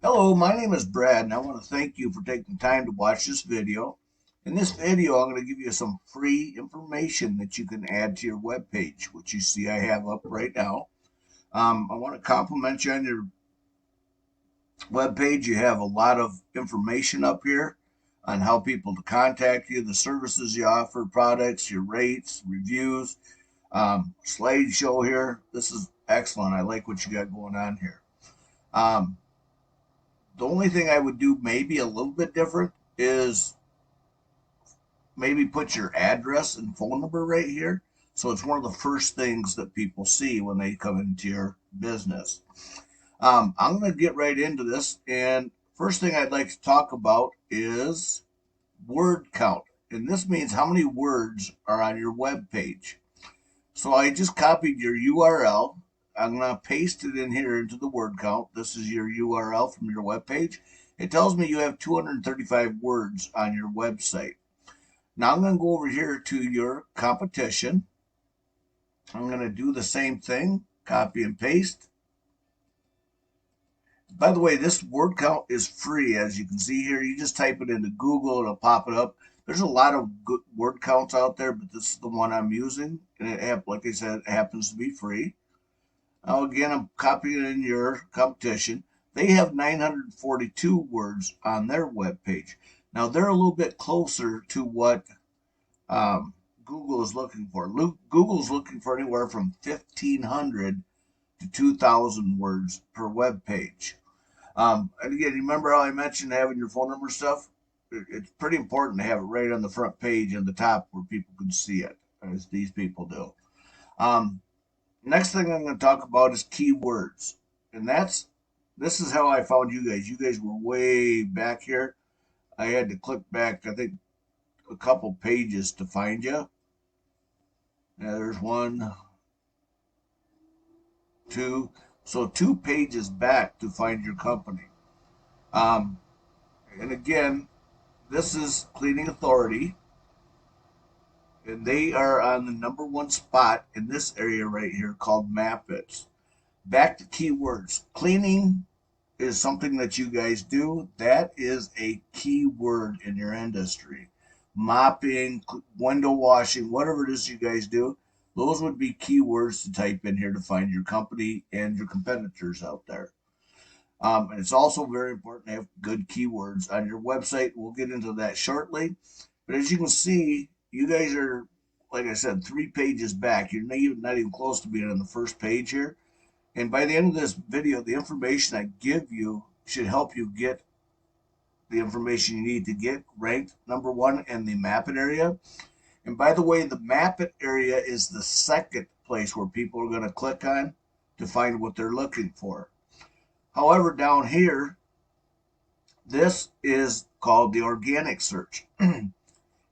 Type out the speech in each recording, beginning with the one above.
Hello, my name is Brad, and I want to thank you for taking time to watch this video. In this video, I'm going to give you some free information that you can add to your web page, which you see I have up right now. I want to compliment you on your web page. You have a lot of information up here on how people to contact you, the services you offer, products, your rates, reviews, slideshow here. This is excellent. I like what you got going on here. Um, the only thing I would do maybe a little bit different is maybe put your address and phone number right here. So it's one of the first things that people see when they come into your business. I'm going to get right into this. And first thing I'd like to talk about is word count. And this means how many words are on your web page. So I just copied your URL. I'm going to paste it in here into the word count. This is your URL from your web page. It tells me you have 235 words on your website. Now I'm going to go over here to your competition. I'm going to do the same thing, copy and paste. By the way, this word count is free, as you can see here. You just type it into Google, it'll pop it up. There's a lot of good word counts out there, but this is the one I'm using, and like I said, it happens to be free. Now again, I'm copying it in your competition. They have 942 words on their web page. Now they're a little bit closer to what um, Google is looking for. Google's looking for anywhere from 1,500 to 2,000 words per web page. And again, remember how I mentioned having your phone number stuff? It's pretty important to have it right on the front page and the top where people can see it, as these people do. Um, Next thing I'm going to talk about is keywords. And this is how I found you guys. You guys were way back here. I had to click back, I think, a couple pages to find you. Yeah, there's one, two. So two pages back to find your company. Um, and again, this is Cleaning Authority, and they are on the number one spot in this area right here called Map-It. Back to keywords. Cleaning is something that you guys do. That is a key word in your industry. Mopping, window washing, whatever it is you guys do, those would be keywords to type in here to find your company and your competitors out there. And it's also very important to have good keywords on your website. We'll get into that shortly. But as you can see, you guys are, like I said, 3 pages back. You're not even close to being on the first page here. And by the end of this video, the information I give you should help you get the information you need to get ranked number one in the Map-It area. And by the way, the Map-It area is the second place where people are going to click on to find what they're looking for. However, down here, this is called the organic search.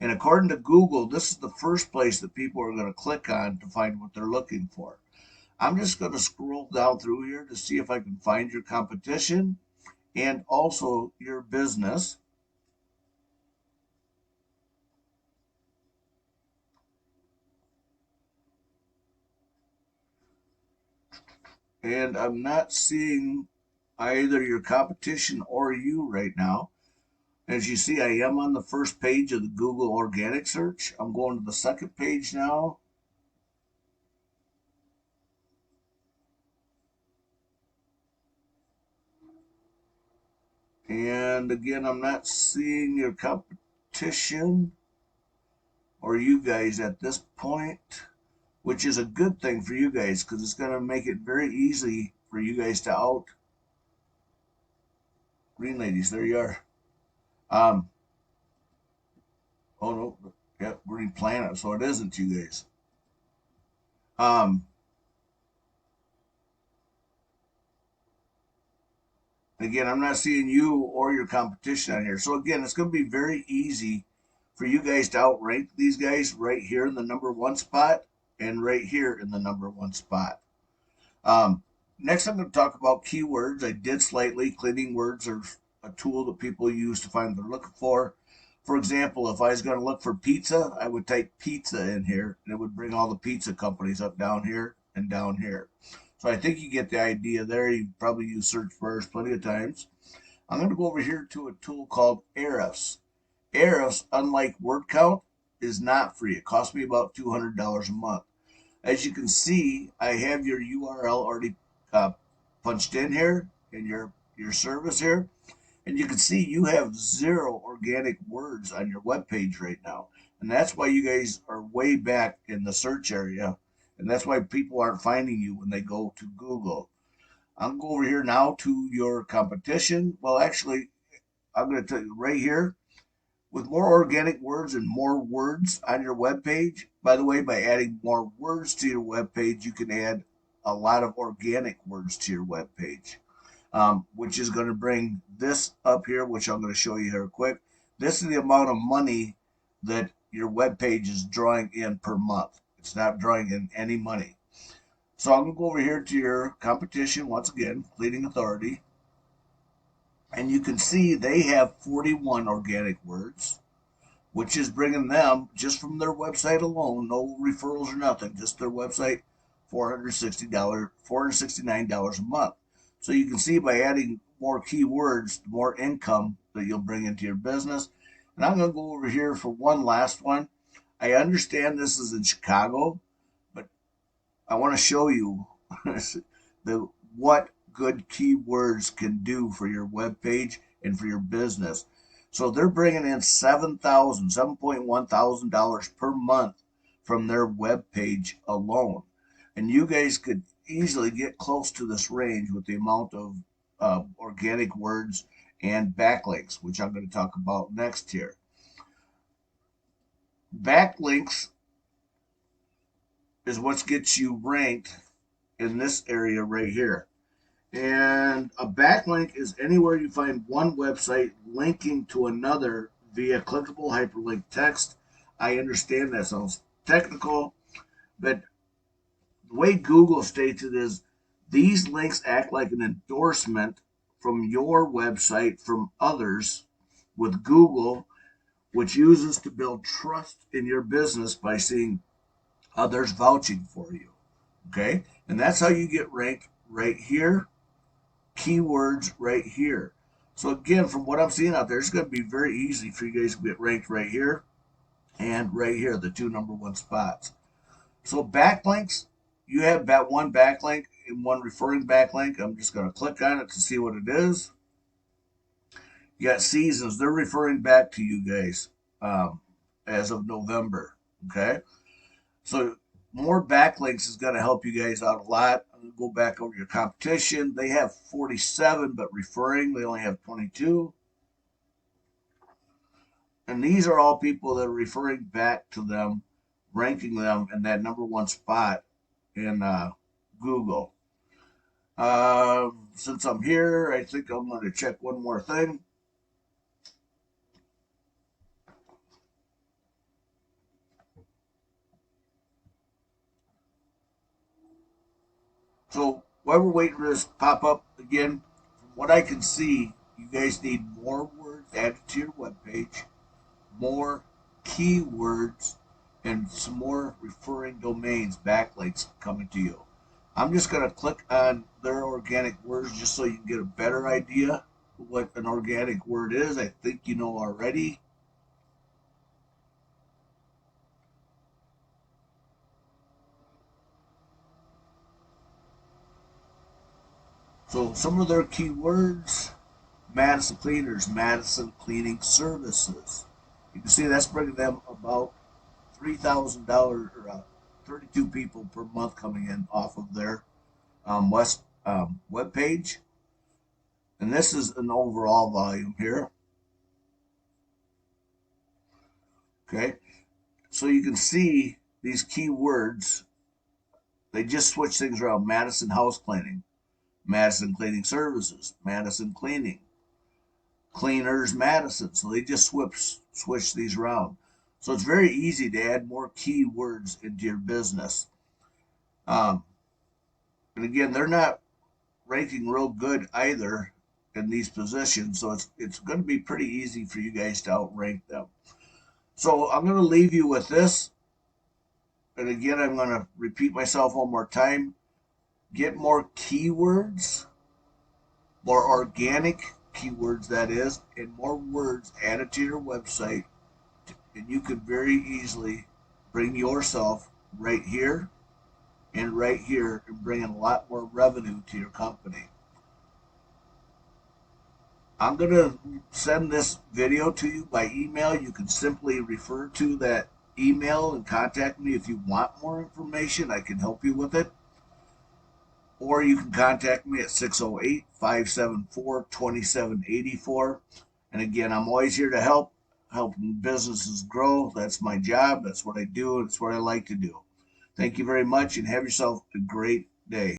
And according to Google, this is the first place that people are going to click on to find what they're looking for. I'm just going to scroll down through here to see if I can find your competition and also your business. And I'm not seeing either your competition or you right now. As you see, I am on the first page of the Google organic search. I'm going to the second page now. And again, I'm not seeing your competition or you guys at this point, which is a good thing for you guys because it's going to make it very easy for you guys to out green ladies. There you are. Um, oh no, yep, Green Planet. So it isn't you guys. Um, Again, I'm not seeing you or your competition on here. So again, it's going to be very easy for you guys to outrank these guys right here in the number one spot and right here in the number one spot. Um, Next, I'm going to talk about keywords. I did slightly. Cleaning words are a tool that people use to find what they're looking for. For example, if I was going to look for pizza, I would type pizza in here, and it would bring all the pizza companies up down here and down here. So I think you get the idea there. You probably use search first plenty of times. I'm going to go over here to a tool called Ahrefs. Ahrefs, unlike word count, is not free. It costs me about $200 a month. As you can see, I have your URL already punched in here in your service here. And you can see you have 0 organic words on your web page right now. And that's why you guys are way back in the search area. And that's why people aren't finding you when they go to Google. I'm going to go over here now to your competition. Well, actually, I'm going to tell you right here, with more organic words and more words on your web page. By the way, by adding more words to your web page, you can add a lot of organic words to your web page, which is going to bring this up here, which I'm going to show you here quick. This is the amount of money that your web page is drawing in per month. It's not drawing in any money. So I'm going to go over here to your competition once again, Leading Authority. And you can see they have 41 organic words, which is bringing them, just from their website alone, no referrals or nothing, just their website, $469 a month. So you can see by adding more keywords, the more income that you'll bring into your business. And I'm going to go over here for one last one. I understand this is in Chicago, but I want to show you what good keywords can do for your web page and for your business. So they're bringing in $7.1 thousand per month from their web page alone. And you guys could easily get close to this range with the amount of organic words and backlinks, which I'm going to talk about next here. Backlinks is what gets you ranked in this area right here. And a backlink is anywhere you find one website linking to another via clickable hyperlink text. I understand that sounds technical, but the way Google states it is these links act like an endorsement from your website from others with Google, which uses to build trust in your business by seeing others vouching for you. Okay? And that's how you get ranked right here. Keywords right here. So again, from what I'm seeing out there, it's going to be very easy for you guys to get ranked right here and right here, the 2 number 1 spots. So backlinks, you have that one backlink and one referring backlink. I'm just going to click on it to see what it is. You got seasons. They're referring back to you guys as of November. Okay. So more backlinks is going to help you guys out a lot. I'm going to go back over your competition. They have 47, but referring, they only have 22. And these are all people that are referring back to them, ranking them in that number 1 spot in Google. Since I'm here, I think I'm going to check one more thing. So while we're waiting for this to pop up again, from what I can see, you guys need more words added to your webpage, more keywords, and some more referring domains, backlinks coming to you. I'm just going to click on their organic words just so you can get a better idea of what an organic word is. I think you know already. So some of their keywords: Madison Cleaners, Madison Cleaning Services. You can see that's bringing them about $3,000 or 32 people per month coming in off of their West web page. And this is an overall volume here. Okay, so you can see these keywords. They just switch things around: Madison House Cleaning, Madison Cleaning Services, Madison Cleaning, Cleaners Madison. So they just switch these around. So it's very easy to add more keywords into your business. Um, and again, they're not ranking real good either in these positions, so it's going to be pretty easy for you guys to outrank them. So I'm going to leave you with this. And again, I'm going to repeat myself one more time. get more keywords, more organic keywords, that is, and more words added to your website, and you could very easily bring yourself right here and right here and bring in a lot more revenue to your company. I'm going to send this video to you by email. You can simply refer to that email and contact me if you want more information. I can help you with it. Or you can contact me at 608-574-2784. And again, I'm always here to helping businesses grow. That's my job. That's what I do. It's what I like to do. Thank you very much and have yourself a great day.